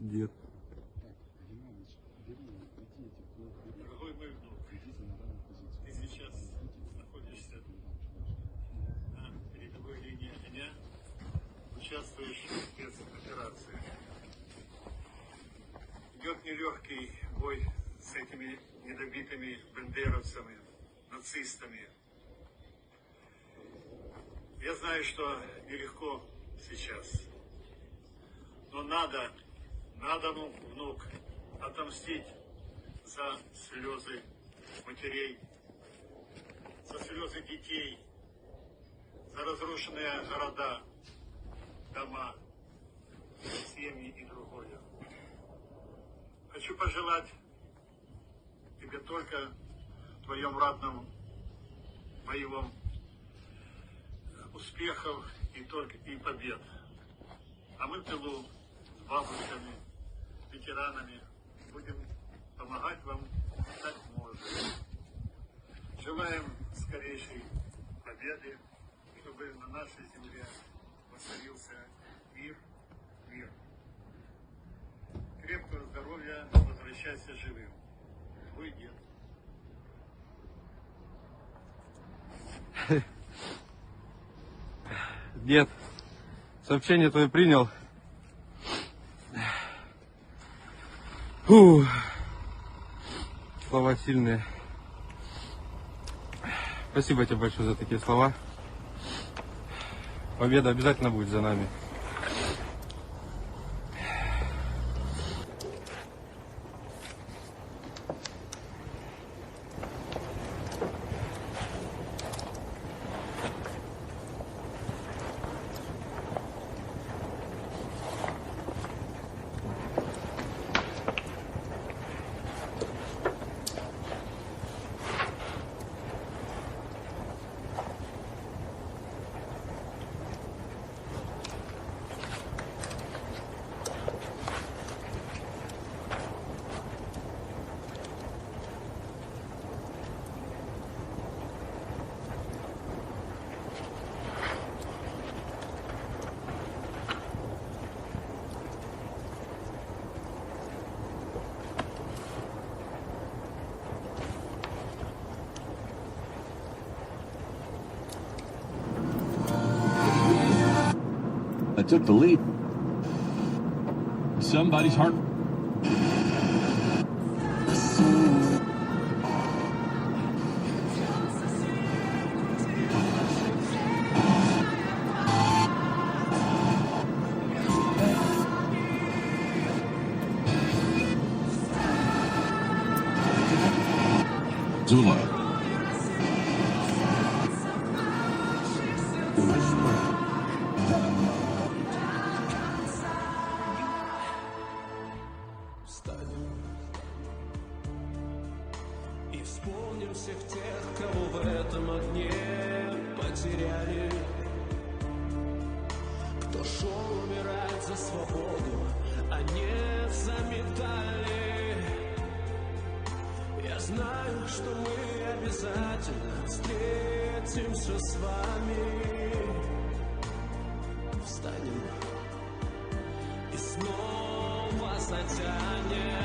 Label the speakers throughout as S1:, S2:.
S1: Дед.
S2: Дорогой мой внук, ты сейчас находишься на передовой линии огня, участвуешь в спецоперации. Идет нелегкий бой с этими недобитыми бандеровцами, нацистами. Я знаю, что нелегко сейчас, но надо, внук, отомстить за слезы матерей, за слезы детей, за разрушенные города, дома, семьи и другое. Хочу пожелать тебе только в твоем ратном боевом успехов и побед. А мы в тылу с бабушками, ветеранами будем помогать вам как можем. Желаем скорейшей победы, чтобы на нашей земле воцарился мир. Крепкого здоровья, возвращайся живым. Твой дед.
S1: Дед, сообщение твое принял. Фу. Слова сильные. Спасибо тебе большое за такие слова. Победа обязательно будет за нами.
S3: I took the lead. Somebody's heart. Zula.
S4: И вспомним всех тех, кого в этом огне потеряли, кто шел умирать за свободу, а не за медали. Я знаю, что мы обязательно встретимся с вами, встанем и снова затянем.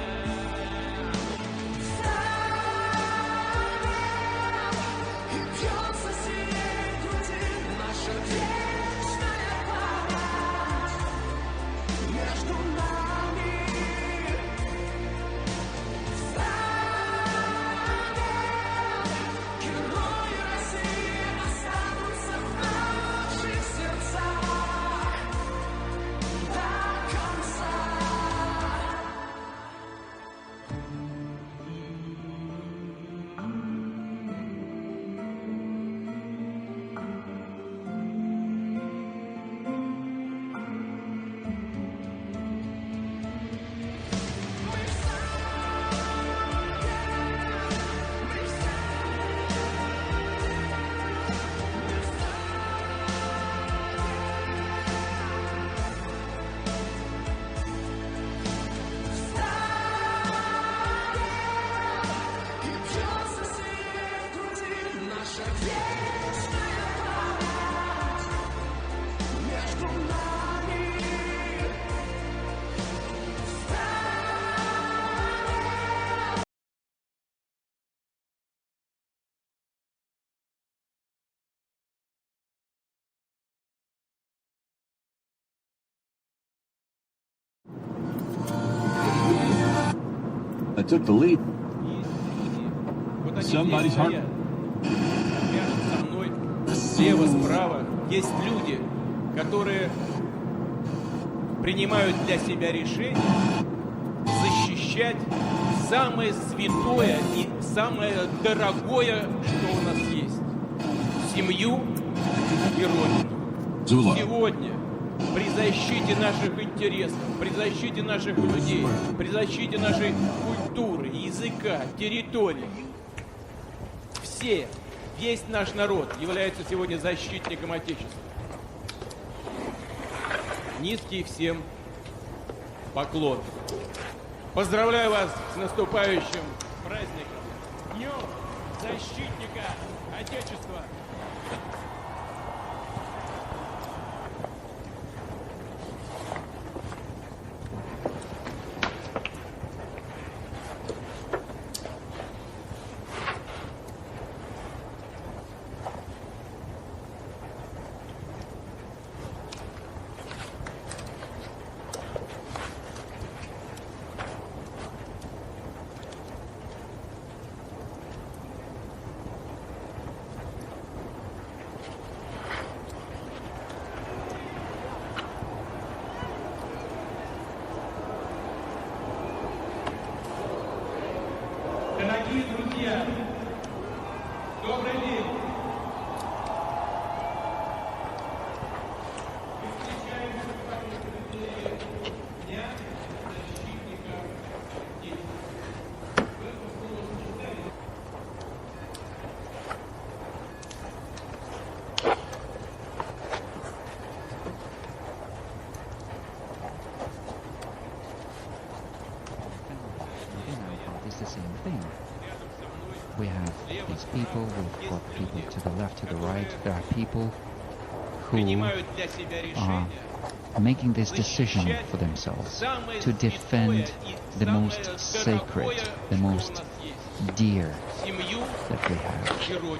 S3: I took the lead.
S4: Вот они
S3: Somebody's
S4: здесь
S3: heart.
S4: стоят. Рядом со мной, слева, справа, есть люди, которые принимают для себя решение защищать самое святое и самое дорогое, что у нас есть. Семью и Родину.
S3: Zula.
S4: Сегодня при защите наших интересов, при защите наших людей, при защите нашей культуры, языка, территории, весь наш народ является сегодня защитником Отечества. Низкий всем поклон. Поздравляю вас с наступающим праздником. Днем защитника Отечества. Дорогие друзья, добрый день! Мы встречаемся с вами в преддверии Дня защитника Отечества. В этом словосочетании
S5: It's the same thing. We have these people, we've got people to the left, to the right. There are people who
S4: принимают для себя
S5: are
S4: решение
S5: making this decision for themselves to defend the most sacred, the most dear
S4: семью
S5: that we have.
S4: и Родину.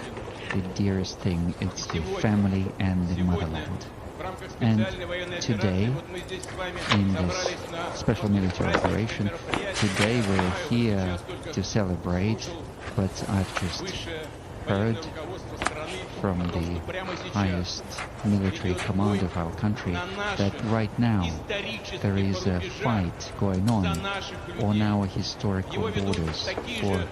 S5: The dearest thing, it's the family and the motherland.
S4: В рамках
S5: And
S4: специальной военной
S5: today,
S4: операции вот мы здесь с вами
S5: in
S4: собрались
S5: this
S4: на
S5: special military operation, today we're here to celebrate, but I've just
S4: высшее
S5: heard
S4: военное руководство страны
S5: from
S4: о том,
S5: the
S4: что прямо сейчас
S5: highest military command of our country that right now there is a fight going on our historical borders for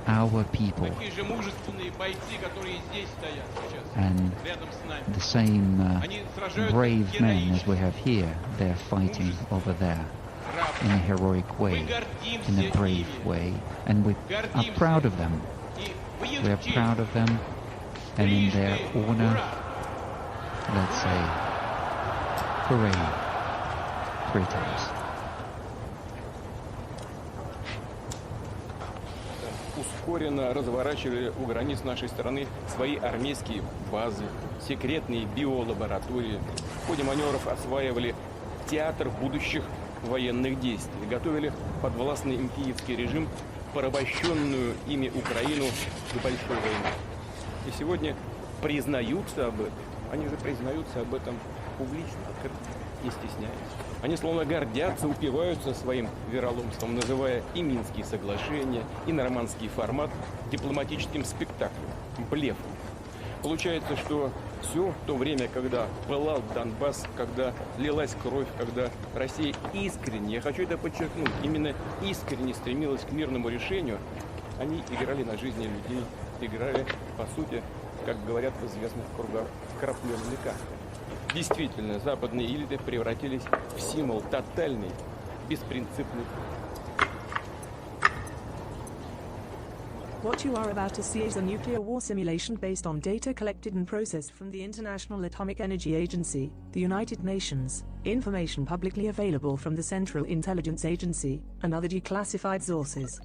S5: our people,
S4: такие же мужественные бойцы, которые здесь стоят сейчас,
S5: and
S4: рядом с нами.
S5: the same
S4: Они сражаются
S5: brave men as
S4: героически.
S5: we have here, they're fighting over there in a heroic way, in a brave way, and we are proud of them.
S4: И в их
S5: We are
S4: честь
S5: proud of them, and in their honor, let's say, hooray, 3 times.
S6: Ускоренно разворачивали у границ нашей страны свои армейские базы, секретные биолаборатории. В ходе маневров осваивали театр будущих военных действий, готовили подвластный им киевский режим, порабощенную ими Украину к большой войне. И сегодня признаются об этом. Они же признаются об этом публично, открыто, не стесняясь. Они словно гордятся, упиваются своим вероломством, называя и Минские соглашения, и нормандский формат дипломатическим спектаклем, блефом. Получается, что все то время, когда пылал Донбасс, когда лилась кровь, когда Россия искренне, я хочу это подчеркнуть, именно искренне стремилась к мирному решению, они играли на жизни людей, играли, по сути, как говорят в известных кругах, вкрапленными картами. Действительно, западные элиты превратились в символ тотальной, беспринципной.
S7: What you are about to see is a nuclear war simulation based on data collected and processed from the International Atomic Energy Agency, the United Nations, information publicly available from the Central Intelligence Agency, and other declassified sources.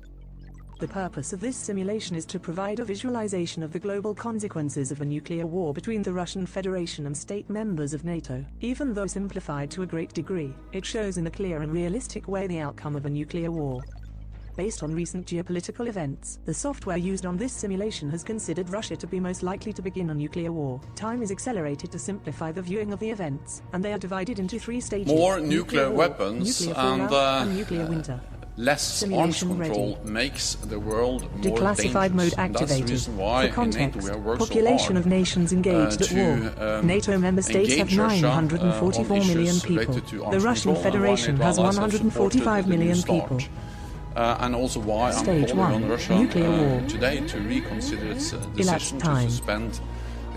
S7: The purpose of this simulation is to provide a visualization of the global consequences of a nuclear war between the Russian Federation and state members of NATO. Even though simplified to a great degree, it shows in a clear and realistic way the outcome of a nuclear war. Based on recent geopolitical events, the software used on this simulation has considered Russia to be most likely to begin a nuclear war. Time is accelerated to simplify the viewing of the events, and they are divided into 3 stages.
S8: More nuclear
S7: war,
S8: weapons
S7: nuclear
S8: and
S7: fallout, and nuclear winter.
S8: less arms
S7: Simulation
S8: control
S7: ready.
S8: makes the world more
S7: Declassified mode
S8: dangerous. And that's the
S7: activated.
S8: reason why
S7: For
S8: in NATO
S7: context,
S8: we have worked so
S7: population
S8: hard
S7: of nations engaged at war. NATO member states have
S8: engage Russia,
S7: 944
S8: on
S7: million
S8: issues
S7: people.
S8: related to
S7: The
S8: arms
S7: Russian
S8: control, and why
S7: Federation
S8: NATO
S7: has
S8: allies have
S7: 145
S8: supported the
S7: million
S8: New START.
S7: people.
S8: And also why
S7: Stage
S8: I'm calling
S7: one,
S8: on Russia
S7: nuclear war.
S8: today to reconsider its decision to
S7: time.
S8: suspend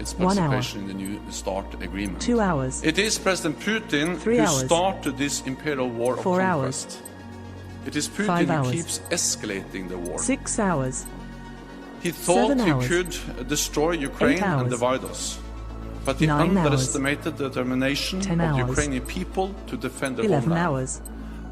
S8: its
S7: 1 hour.
S8: participation in the New START agreement.
S7: 2 hours.
S8: It is President Putin
S7: 3
S8: who
S7: hours.
S8: started this imperial war of
S7: 4
S8: conquest. It is
S7: 5
S8: Putin who
S7: hours.
S8: keeps escalating the war.
S7: 6 hours.
S8: He thought
S7: 7
S8: he
S7: hours.
S8: could destroy Ukraine
S7: 8 hours.
S8: and divide us. But he
S7: 9
S8: underestimated the determination
S7: 10
S8: of the
S7: hours.
S8: Ukrainian people to defend their
S7: 11
S8: homeland.
S7: hours.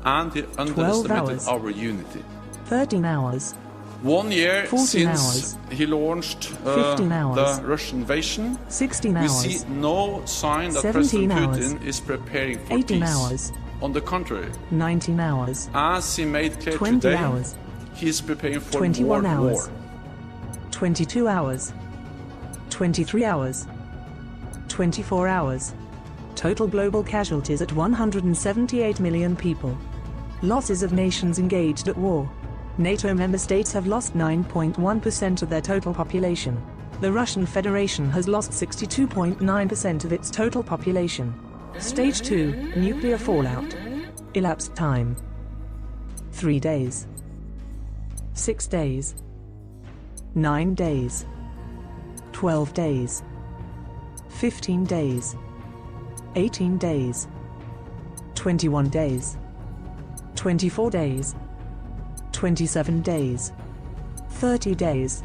S8: And he underestimated
S7: hours.
S8: our unity.
S7: 13 hours.
S8: 1 year
S7: 14
S8: since
S7: hours.
S8: he launched
S7: 15 hours.
S8: the Russian invasion,
S7: 16
S8: we
S7: hours.
S8: see no sign that
S7: 17
S8: President
S7: hours.
S8: Putin is preparing for
S7: 18
S8: peace.
S7: hours.
S8: On the contrary,
S7: 19 hours.
S8: as he made clear
S7: 20
S8: today,
S7: hours.
S8: he is preparing for
S7: 21
S8: more
S7: hours.
S8: war.
S7: 22 hours. 23 hours. 24 hours. Total global casualties at 178 million people. Losses of nations engaged at war. NATO member states have lost 9.1% of their total population. The Russian Federation has lost 62.9% of its total population. Stage 2, nuclear fallout. Elapsed time: 3 days. 6 days. 9 days. 12 days. 15 days. 18 days. 21 days. 24 days. 27 days. 30 days.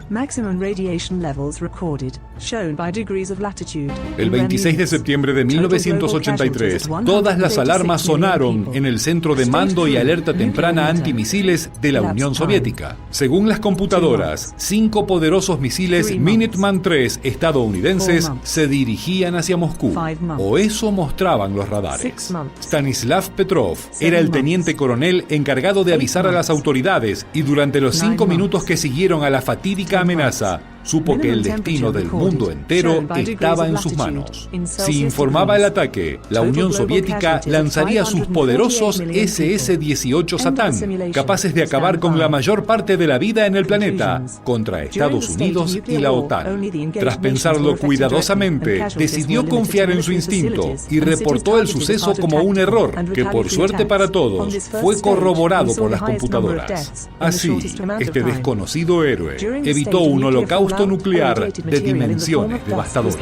S7: Maximum radiation levels recorded, shown by degrees of latitude.
S9: El 26 de septiembre de 1983, todas las alarmas sonaron en el centro de mando y alerta temprana antimisiles de la Unión Soviética. Según las computadoras, 5 poderosos misiles Minuteman III estadounidenses se dirigían hacia Moscú, o eso mostraban los radares. Stanislav Petrov era el teniente coronel encargado de avisar a las autoridades y durante los 5 minutos que siguieron a la fatídica amenaza, supo que el destino del mundo entero estaba en sus manos. Si informaba el ataque, la Unión Soviética lanzaría sus poderosos SS-18 Satán, capaces de acabar con la mayor parte de la vida en el planeta, contra Estados Unidos y la OTAN. Tras pensarlo cuidadosamente, decidió confiar en su instinto y reportó el suceso como un error, que por suerte para todos, fue corroborado por las computadoras. Así, este desconocido héroe evitó un holocausto nuclear de dimensiones devastadoras.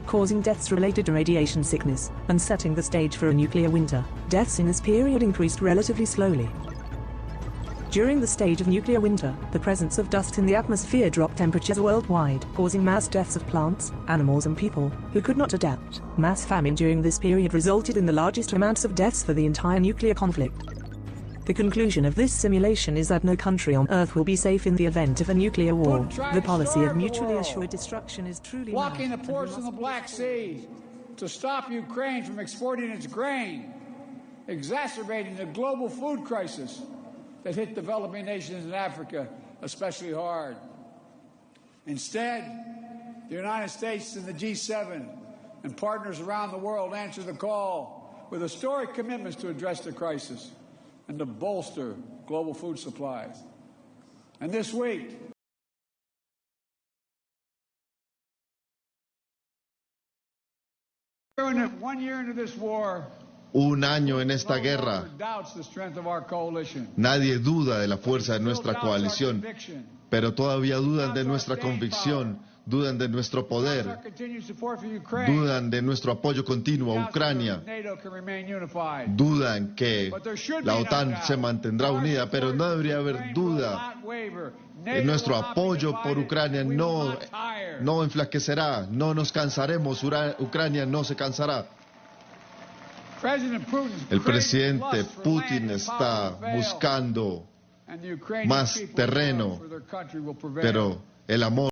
S7: Causing deaths related to radiation sickness and setting the stage for a nuclear winter. Deaths in this period increased relatively slowly. During the stage of nuclear winter, the presence of dust in the atmosphere dropped temperatures worldwide, causing mass deaths of plants, animals and people who could not adapt. Mass famine during this period resulted in the largest amounts of deaths for the entire nuclear conflict. The conclusion of this simulation is that no country on Earth will be safe in the event of a nuclear war. The policy of mutually assured destruction is truly
S10: blocking the ports in the Black Sea to stop Ukraine from exporting its grain, exacerbating the global food crisis that hit developing nations in Africa especially hard. Instead, the United States and the G7 and partners around the world answer the call with historic commitments to address the crisis and to bolster global food supplies. And this week, one year into this war,
S11: un año en esta guerra, nadie duda de la fuerza de nuestra coalición, pero todavía dudan de nuestra convicción, dudan de nuestro poder, dudan de nuestro apoyo continuo a Ucrania, dudan que la OTAN se mantendrá unida, pero no debería haber duda. Nuestro apoyo por Ucrania no enflaquecerá, no nos cansaremos, Ucrania no se cansará. El presidente Putin está buscando más terreno, pero el amor